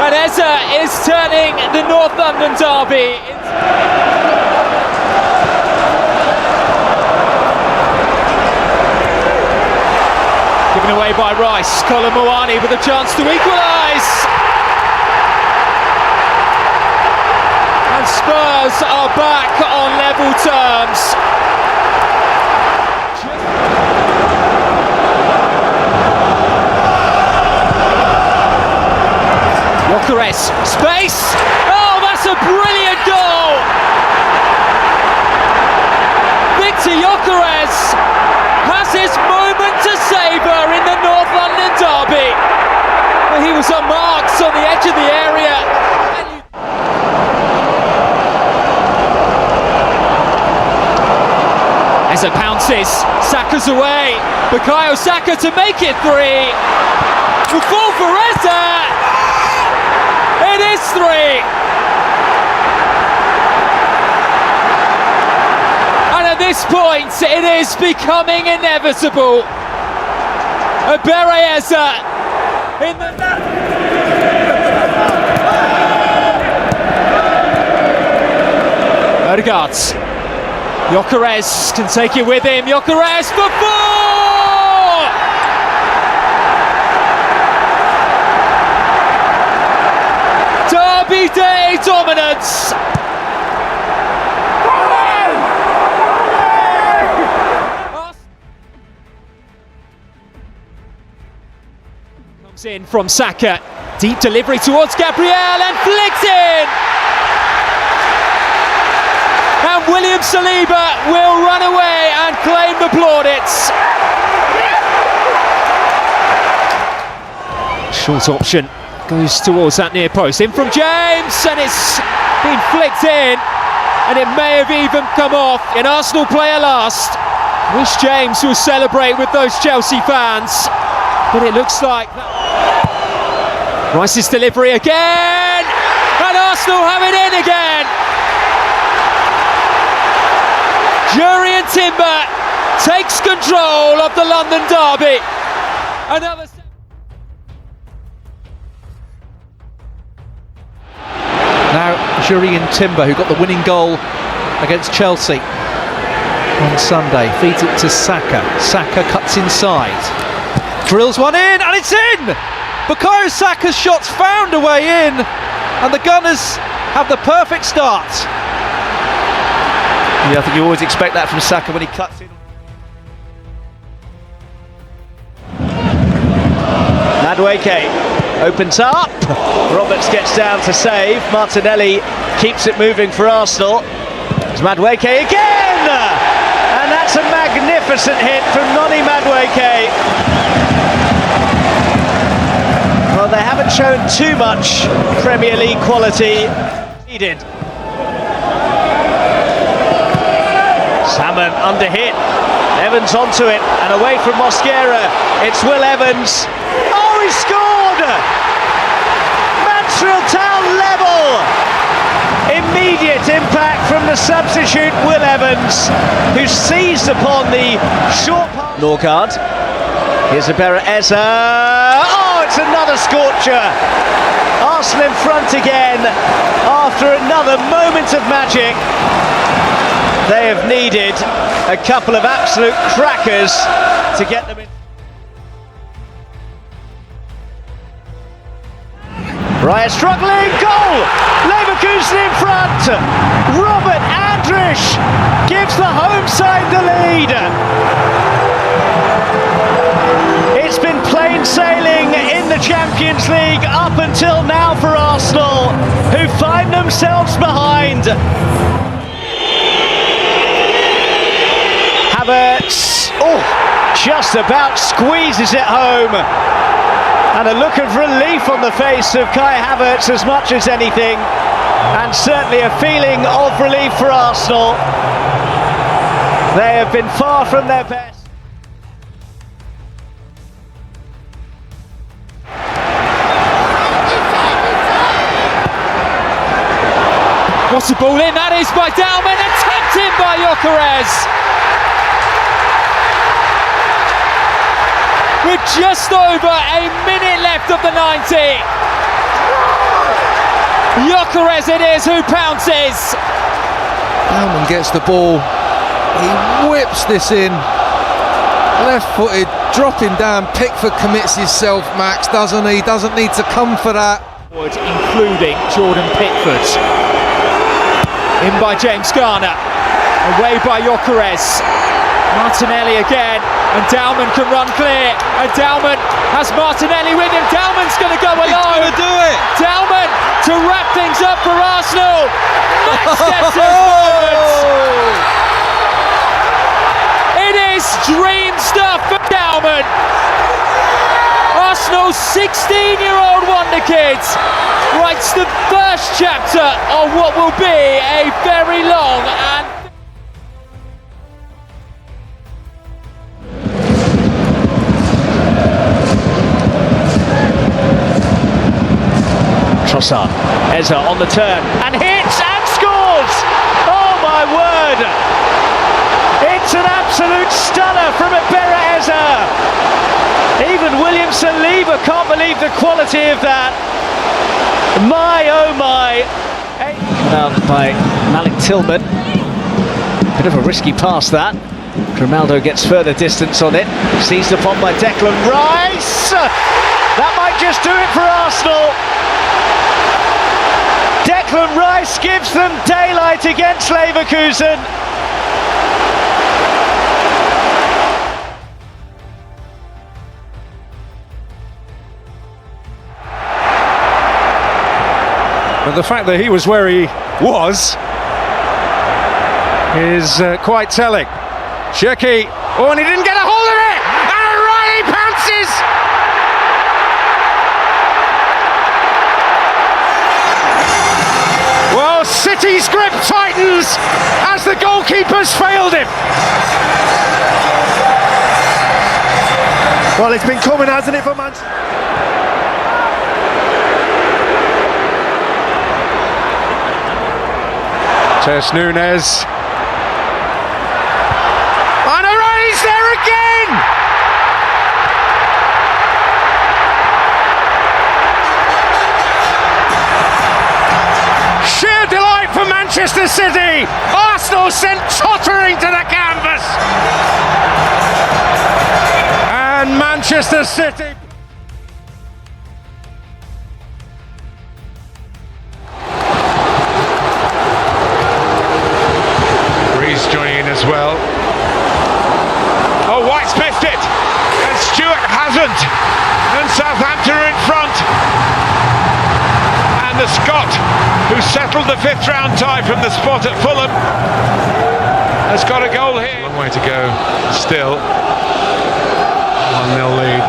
And Eza is turning the North London derby. Given away by Rice, Colin Moani with a chance to equalise. And Spurs are back on level terms. Gyökeres, space! Oh, that's a brilliant goal! Victor Gyökeres has his moment to savour in the North London derby. He was unmarked on the edge of the area. Eza pounces, Saka's away. Bukayo Saka to make it 3. The fall for Eza! It is 3! And at this point, it is becoming inevitable. Ebere Eza in the... Odegaard. Gyökeres can take it with him. Gyökeres for 4! Derby Day dominance! Comes in from Saka. Deep delivery towards Gabriel and flicks in! And William Saliba will run away and claim the plaudits. Short option goes towards that near post. In from James, and it's been flicked in, and it may have even come off. An Arsenal player last. Wish James will celebrate with those Chelsea fans, but it looks like Rice's delivery again, and Arsenal have it in again. Jurrien Timber takes control of the London derby. Another. Now Jurrien Timber, who got the winning goal against Chelsea on Sunday, feeds it to Saka. Saka cuts inside, drills one in, and it's in! Bukayo Saka's shot's found a way in, and the Gunners have the perfect start. Yeah, I think you always expect that from Saka when he cuts in. Madueke opens up. Roberts gets down to save. Martinelli keeps it moving for Arsenal. It's Madueke again! And that's a magnificent hit from Noni Madueke. Well, they haven't shown too much Premier League quality needed. Salmon under hit. Evans onto it and away from Mosquera. It's Will Evans. Oh, he scored! Mansfield Town level. Immediate impact from the substitute Will Evans, who seized upon the short pass. Norgard. Here's Ebere Eza. Oh, it's another scorcher. Arsenal in front again after another moment of magic. They have needed a couple of absolute crackers to get them in. Raya struggling, goal! Leverkusen in front! Robert Andrich gives the home side the lead. It's been plain sailing in the Champions League up until now for Arsenal, who find themselves behind. Havertz, just about squeezes it home. And a look of relief on the face of Kai Havertz as much as anything. And certainly a feeling of relief for Arsenal. They have been far from their best. What's the ball in? That is by Dalman and tapped in by Gyökeres. With just over a minute left of the 90. Gyökeres it is who pounces. Dalman gets the ball. He whips this in. Left-footed, dropping down. Pickford commits himself, Max, doesn't he? Doesn't need to come for that. Including Jordan Pickford. In by James Garner, away by Gyökeres. Martinelli again, and Dalman can run clear, and Dalman has Martinelli with him. Dalman's going to go alone. He's going to do it. Dalman to wrap things up for Arsenal. Max gets his moment. It is dream stuff for Dalman. Arsenal's 16-year-old wonder kid writes the first chapter of what will be a very long and Trossard, Eza on the turn and hits and scores! Oh my word! It's an absolute stunner from Eberechi Eza. Even William Saliba can't believe the quality of that. My oh my. Out by Malik Tillman. Bit of a risky pass that. Grimaldo gets further distance on it. Seized upon by Declan Rice. That might just do it for Arsenal. Declan Rice gives them daylight against Leverkusen. But the fact that he was where he was is quite telling. Shirky, and he didn't get a hold of it! And O'Reilly pounces! Well, City's grip tightens as the goalkeeper's failed him. Well, it's been coming, hasn't it, for Manchester? Tess Nunes. And O'Reilly's there again! Sheer delight for Manchester City! Arsenal sent tottering to the canvas! And Manchester City... joining in as well. Oh, White's missed it, and Stewart hasn't, and Southampton are in front. And the Scot, who settled the fifth round tie from the spot at Fulham, has got a goal here. Long way to go still. 1-0 lead.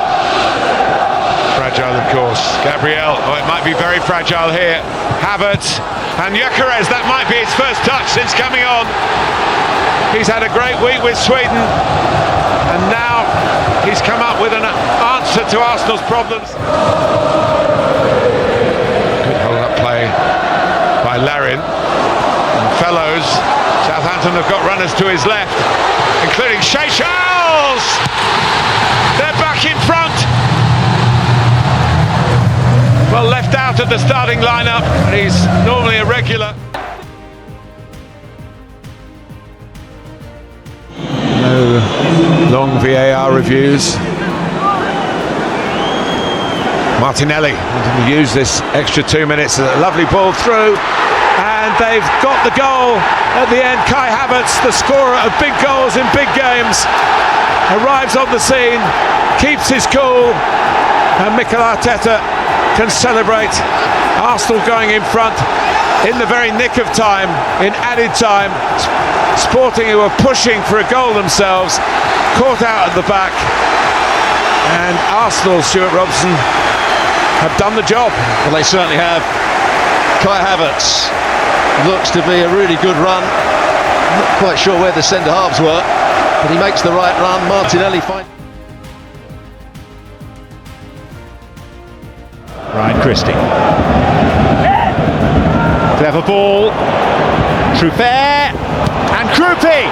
Fragile, of course. Gabriel, it might be very fragile here. Havertz and Gyökeres, that might be his first touch since coming on. He's had a great week with Sweden, and now he's come up with an answer to Arsenal's problems. Good hold-up play by Larin. And Fellows, Southampton have got runners to his left, including Shea Charles! They're back in front! Well, left out of the starting lineup, he's normally a regular. No long VAR reviews. Martinelli wanting to use this extra 2 minutes. A lovely ball through, and they've got the goal at the end. Kai Havertz, the scorer of big goals in big games, arrives on the scene, keeps his cool, and Mikel Arteta can celebrate. Arsenal going in front in the very nick of time, in added time. Sporting, who were pushing for a goal themselves, caught out at the back, and Arsenal, Stuart Robson, have done the job. Well, they certainly have. Kai Havertz looks to be a really good run. Not quite sure where the centre halves were, but he makes the right run. Martinelli finds. Ryan Christie. Clever ball. Truffert and Krupi.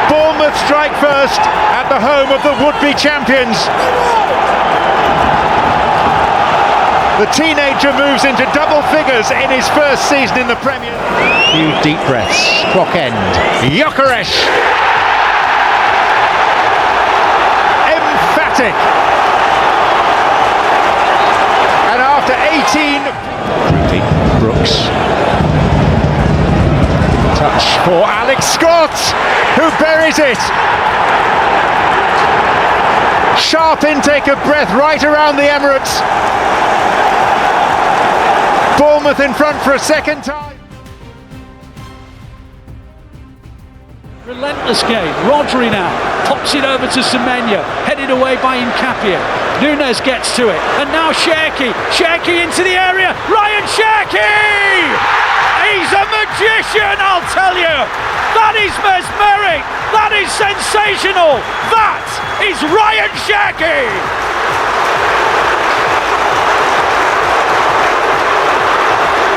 Bournemouth strike first at the home of the would-be champions. The teenager moves into double figures in his first season in the Premier. Few deep breaths. Clock end. Gyökeres. Emphatic. And after 18... Brooks. Touch for Alex Scott, who buries it. Sharp intake of breath right around the Emirates. Bournemouth in front for a second time. Relentless game. Rodri now pops it over to Semenyo, headed away by Nkapie. Nunes gets to it, and now Cherki into the area. Ryan Cherki! He's a magician, I'll tell you. That is mesmeric. That is sensational. That is Ryan Cherki.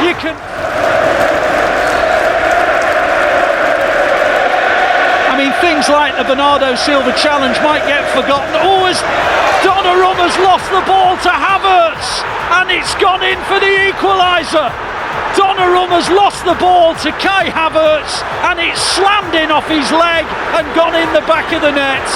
You can. I mean, things like the Bernardo Silva challenge might get forgotten. Always Donnarumma's lost the ball to Havertz, and it's gone in for the equaliser. Donnarumma's lost the ball to Kai Havertz, and it's slammed in off his leg and gone in the back of the net.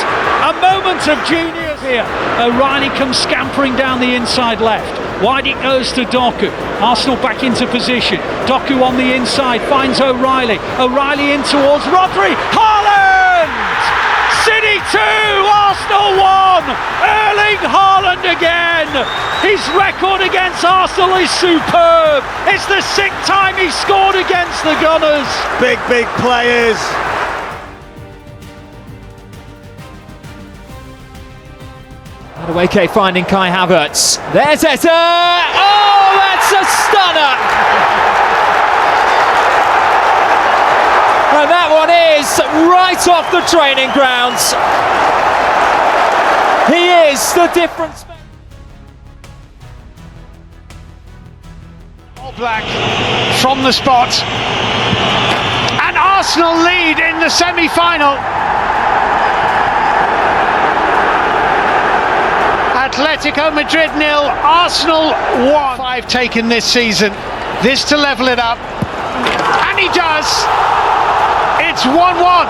A moment of genius here. O'Reilly comes scampering down the inside left. Wide it goes to Doku. Arsenal back into position. Doku on the inside finds O'Reilly. O'Reilly in towards Rodri. Haaland! City 2, Arsenal 1. Erling Haaland again. His record against Arsenal is superb. It's the 6th time he scored against the Gunners. Big players. Madueke finding Kai Havertz. There's Eze! Oh, that's a stunner! And that one is right off the training grounds. He is the difference. Black from the spot, and Arsenal lead in the semi-final. Atletico Madrid 0, Arsenal 1. 5 taken this season. This to level it up, and he does. It's 1-1.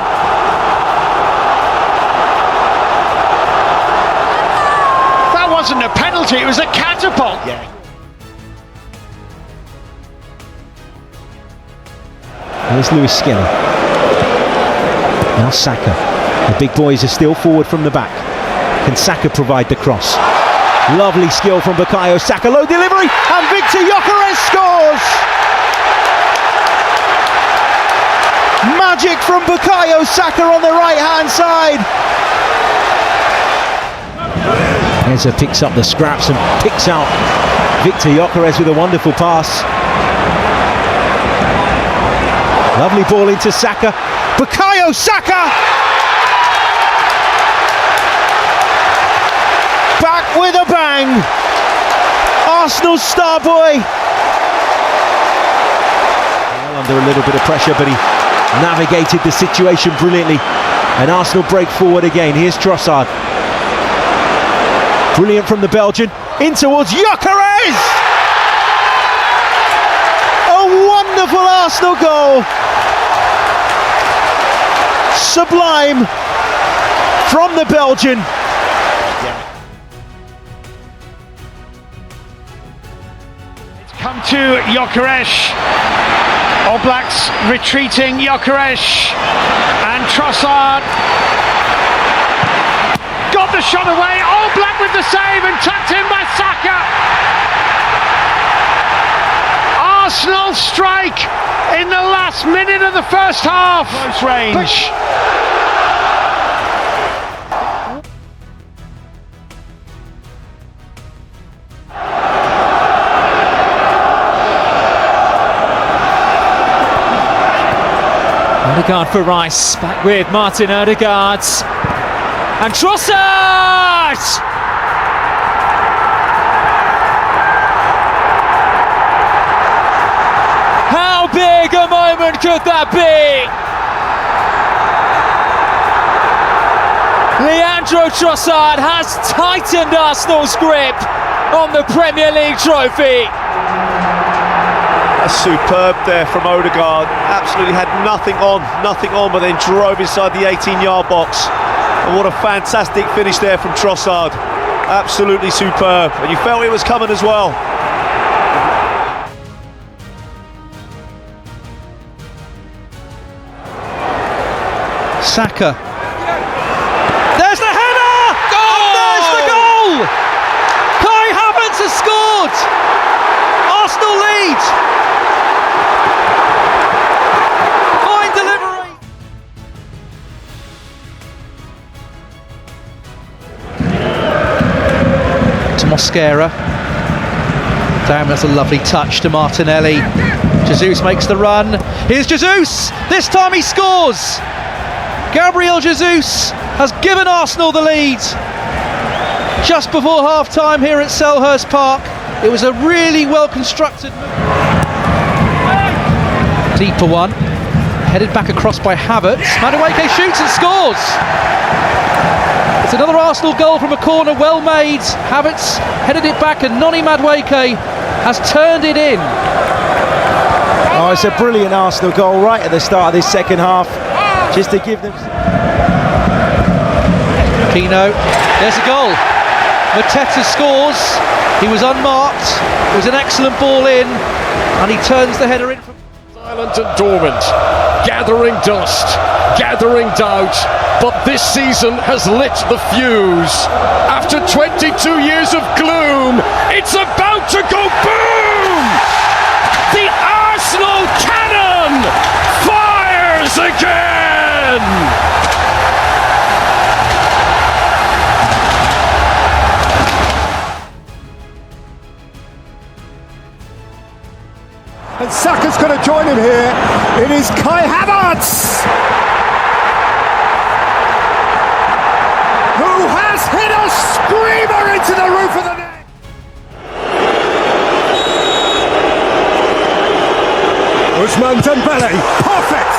That wasn't a penalty; it was a catapult. Yeah. Here's Lewis Skinner. Now Saka. The big boys are still forward from the back. Can Saka provide the cross? Lovely skill from Bukayo Saka. Low delivery, and Victor Gyökeres scores! Magic from Bukayo Saka on the right-hand side. Eze picks up the scraps and picks out Victor Gyökeres with a wonderful pass. Lovely ball into Saka. Bukayo Saka! Back with a bang! Arsenal's star boy! Well, under a little bit of pressure, but he navigated the situation brilliantly. And Arsenal break forward again. Here's Trossard. Brilliant from the Belgian. In towards Gyökeres! A wonderful Arsenal goal! Sublime from the Belgian. It's come to Gyökeres. All Blacks retreating. Gyökeres and Trossard got the shot away. All Black with the save and tucked in by Saka. Arsenal strike in the last minute of the first half. Close range. Odegaard for Rice, back with Martin Odegaard. And Trossard! How big a moment could that be? Leandro Trossard has tightened Arsenal's grip on the Premier League trophy. That's superb there from Odegaard. Absolutely had nothing on, but then drove inside the 18-yard box. And what a fantastic finish there from Trossard. Absolutely superb. And you felt it was coming as well. Saka. There's the header! Oh! And there's the goal! Kai Havertz has scored! Arsenal lead! Fine delivery! To Mosquera. Damn, that's a lovely touch to Martinelli. Jesus makes the run. Here's Jesus! This time he scores! Gabriel Jesus has given Arsenal the lead just before half-time here at Selhurst Park. It was a really well-constructed move. Deeper one, headed back across by Havertz. Madueke shoots and scores! It's another Arsenal goal from a corner, well made. Havertz headed it back and Noni Madueke has turned it in. Oh, it's a brilliant Arsenal goal right at the start of this second half. Just to give them... Pino, there's a goal. Mateta scores. He was unmarked. It was an excellent ball in, and he turns the header in. Silent and dormant, gathering dust, gathering doubt, but this season has lit the fuse. After 22 years of gloom, it's about to go boom! The Arsenal cannon fires again! And Saka's going to join him here. It is Kai Havertz, who has hit a screamer into the roof of the net. Ousmane Dembele, perfect.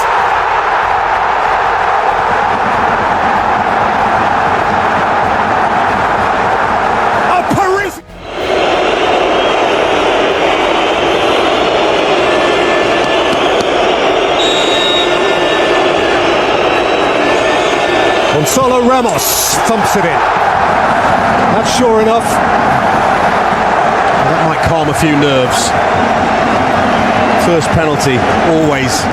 Gonzalo Ramos thumps it in. That's sure enough. That might calm a few nerves. First penalty, always.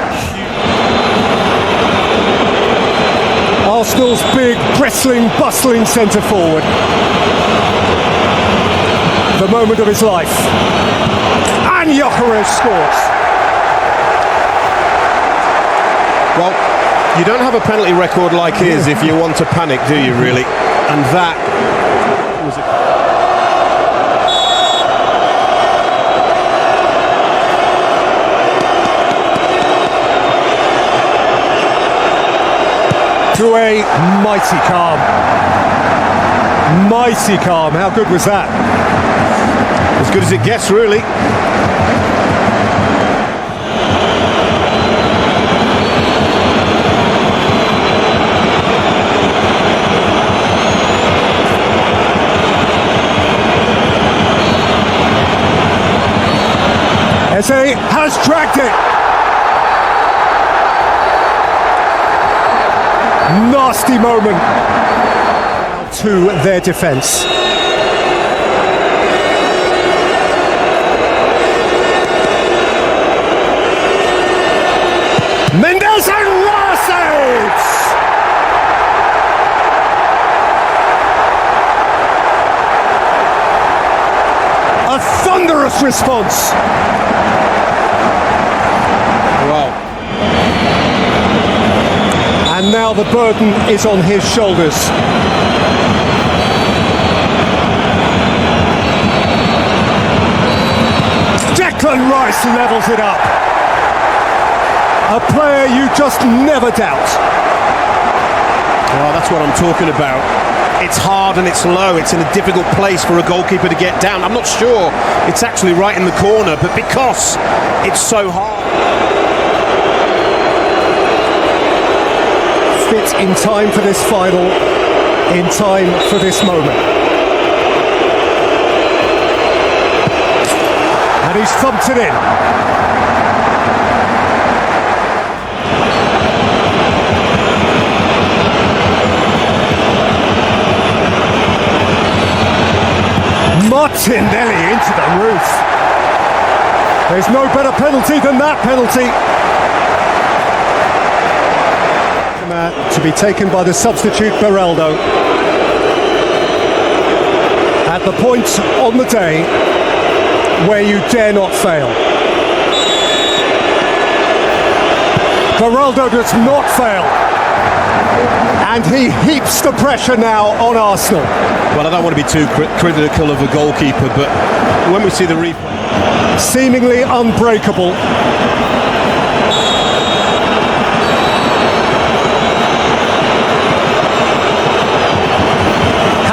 Arsenal's big, bristling, bustling centre forward. The moment of his life. And Gyökeres scores. Well, you don't have a penalty record like his if you want to panic, do you, really? And that was to a mighty calm. Mighty calm. How good was that? as good as it gets, really. Eze has dragged it. Nasty moment to their defence. Mendes and Rosales! A thunderous response. and now the burden is on his shoulders. Declan Rice levels it up. A player you just never doubt. Well, that's what I'm talking about. It's hard and it's low. It's in a difficult place for a goalkeeper to get down. I'm not sure it's actually right in the corner, but because it's so hard. Fit in time for this final, in time for this moment. And he's thumped it in. Martinelli into the roof. There's no better penalty than that penalty. To be taken by the substitute Beraldo. At the point on the day where you dare not fail. Beraldo does not fail. And he heaps the pressure now on Arsenal. Well, I don't want to be too critical of a goalkeeper, but when we see the replay, seemingly unbreakable.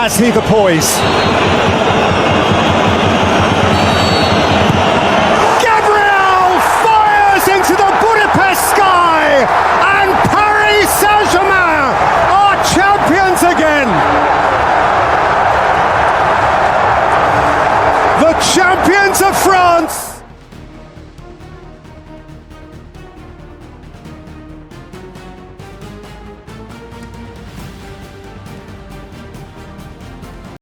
Has he the poise?